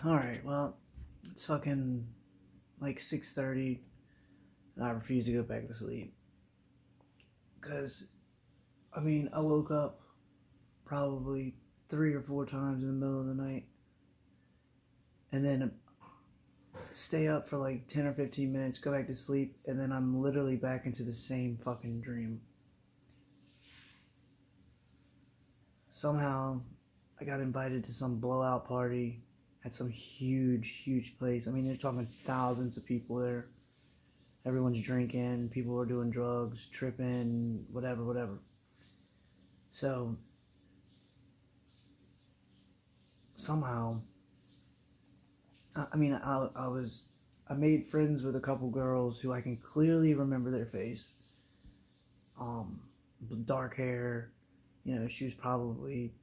Alright, well, it's fucking like 6:30 and I refuse to go back to sleep. Because, I woke up probably 3 or 4 times in the middle of the night and then stay up for like 10 or 15 minutes, go back to sleep, and then I'm literally back into the same fucking dream. Somehow, I got invited to some blowout party at some huge place. They're talking thousands of people there. Everyone's drinking, people are doing drugs, tripping, whatever. So, somehow, I made friends with a couple girls who I can clearly remember their face. Um, Dark hair, she was probably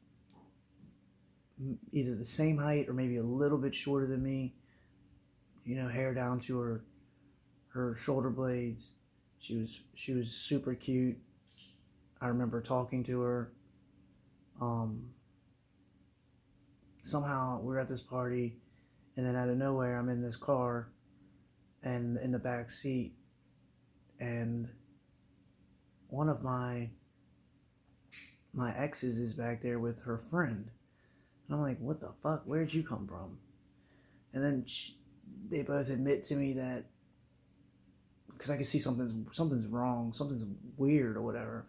either the same height or maybe a little bit shorter than me. Hair down to her shoulder blades. She was super cute. I remember talking to her. Um, Somehow we're at this party, and then out of nowhere I'm in this car, and in the back seat, and one of my exes is back there with her friend, and I'm like, what the fuck? Where'd you come from? And then they both admit to me that because I can see something's wrong, something's weird or whatever.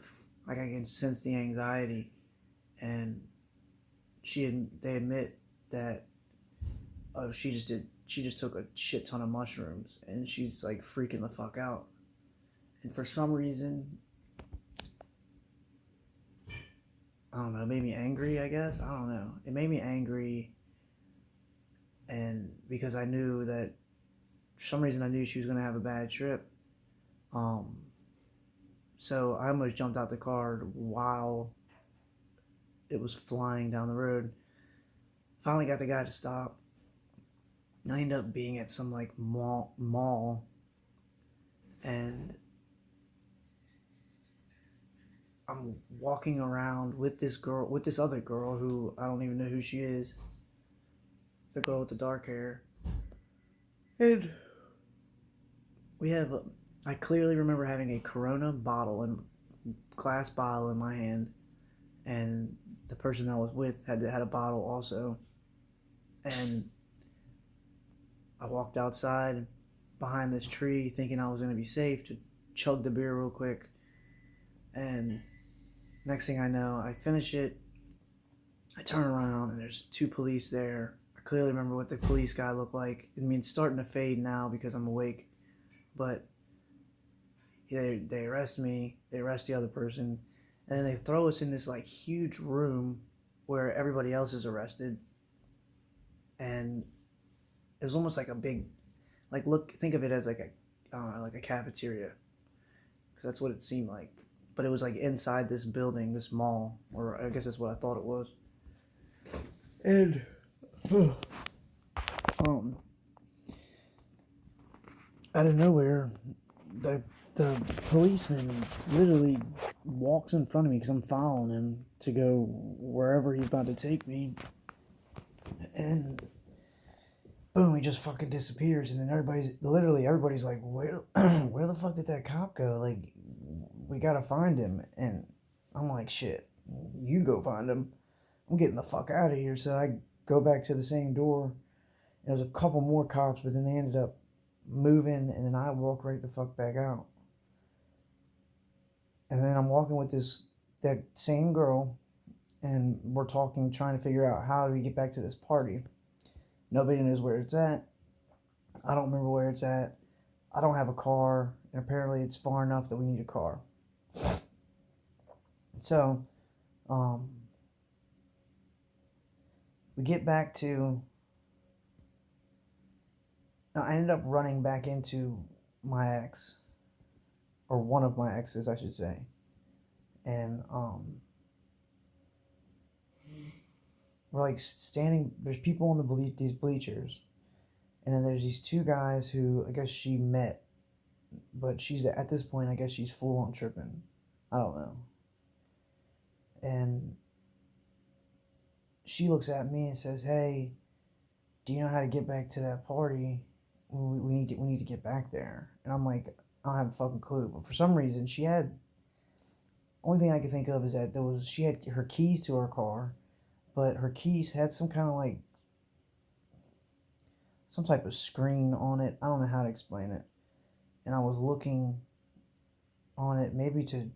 Like I can sense the anxiety, and they admit that she just took a shit ton of mushrooms and she's like freaking the fuck out. And for some reason, I don't know, it made me angry, I guess. I don't know. It made me angry, and because I knew that for some reason I knew she was gonna have a bad trip. So I almost jumped out the car while it was flying down the road. Finally got the guy to stop. And I ended up being at some like mall, and I'm walking around with this other girl who I don't even know who she is. The girl with the dark hair. And I clearly remember having a Corona glass bottle in my hand, and the person I was with had a bottle also. And I walked outside behind this tree thinking I was going to be safe to chug the beer real quick. And next thing I know, I finish it. I turn around and there's 2 police there. I clearly remember what the police guy looked like. It's starting to fade now because I'm awake. But they arrest me. They arrest the other person. And then they throw us in this like huge room where everybody else is arrested. And it was almost like a big, think of it as like a cafeteria, because that's what it seemed like. But it was like inside this building, this mall, or I guess that's what I thought it was. And out of nowhere, the policeman literally walks in front of me because I'm following him to go wherever he's about to take me, and boom, he just fucking disappears. And then everybody's like, where the fuck did that cop go? Like, we gotta find him. And I'm like, shit, you go find him. I'm getting the fuck out of here. So I go back to the same door. And there's a couple more cops, but then they ended up moving, and then I walk right the fuck back out. And then I'm walking with that same girl, and we're talking, trying to figure out how do we get back to this party. Nobody knows where it's at. I don't remember where it's at. I don't have a car, and apparently it's far enough that we need a car. So, we get back to... Now, I ended up running back into my ex, or one of my exes, I should say. And, we're like standing, there's people on these bleachers, and then there's these 2 guys who I guess she met, but at this point I guess she's full on tripping. I don't know. And she looks at me and says, hey, do you know how to get back to that party? We need to get back there. And I'm like, I don't have a fucking clue. But for some reason, she had, only thing I could think of is that she had her keys to her car, but her keys had some kind of like, some type of screen on it. I don't know how to explain it. And I was looking on it maybe to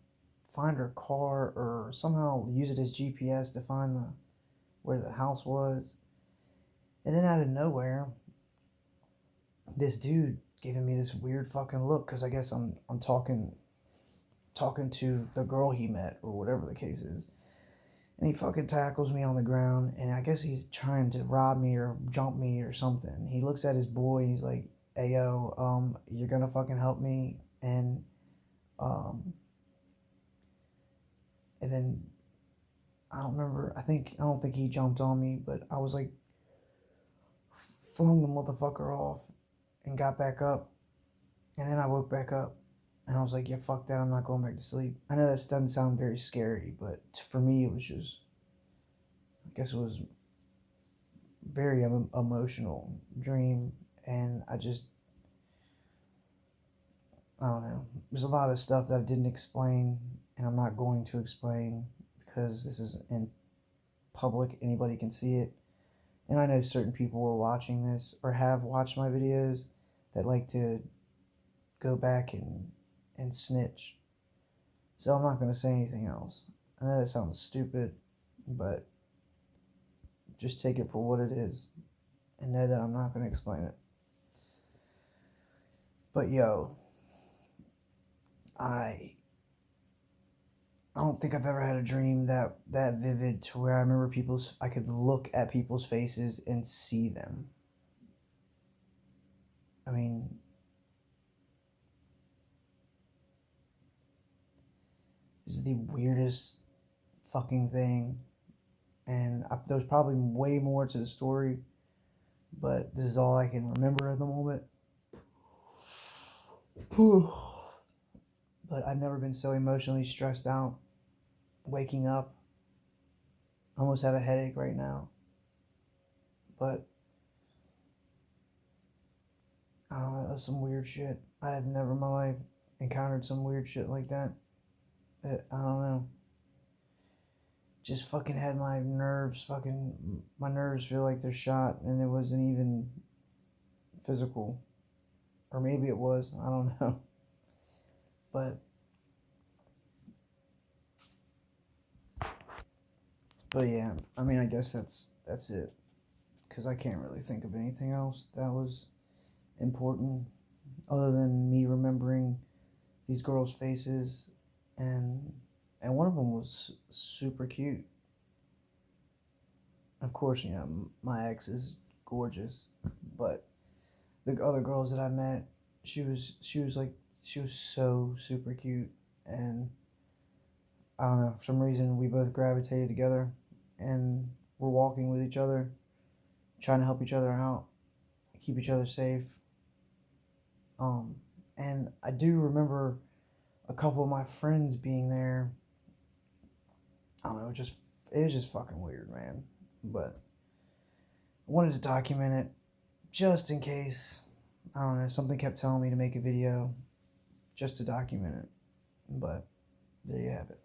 find her car or somehow use it as GPS to find where the house was. And then out of nowhere, this dude giving me this weird fucking look because I guess I'm talking to the girl he met or whatever the case is. And he fucking tackles me on the ground, and I guess he's trying to rob me or jump me or something. He looks at his boy, and he's like, "Hey yo, you're gonna fucking help me?" And then I don't remember. I don't think he jumped on me, but I was like, flung the motherfucker off, and got back up, and then I woke back up, and I was like, yeah, fuck that, I'm not going back to sleep. I know that doesn't sound very scary, but for me, it was just, I guess it was very emotional dream, and I don't know. There's a lot of stuff that I didn't explain, and I'm not going to explain because this is in public. Anybody can see it. And I know certain people were watching this or have watched my videos that like to go back and snitch. So I'm not going to say anything else. I know that sounds stupid, but just take it for what it is and know that I'm not going to explain it. But yo, I don't think I've ever had a dream that vivid to where I remember I could look at people's faces and see them. I mean, this is the weirdest fucking thing, and there's probably way more to the story, but this is all I can remember at the moment. But I've never been so emotionally stressed out. Waking up, I almost have a headache right now. But I don't know, that was some weird shit. I have never in my life encountered some weird shit like that. I don't know. Just fucking had my nerves feel like they're shot, and it wasn't even physical. Or maybe it was, I don't know. But yeah, I mean, I guess that's it. Because I can't really think of anything else that was important other than me remembering these girls' faces, and one of them was super cute. Of course, you know, my ex is gorgeous, but the other girls that I met, she was so super cute, and I don't know, for some reason we both gravitated together, and we're walking with each other, trying to help each other out, keep each other safe. And I do remember a couple of my friends being there. I don't know, it was just fucking weird, man. But I wanted to document it just in case, I don't know, something kept telling me to make a video just to document it. But there you have it.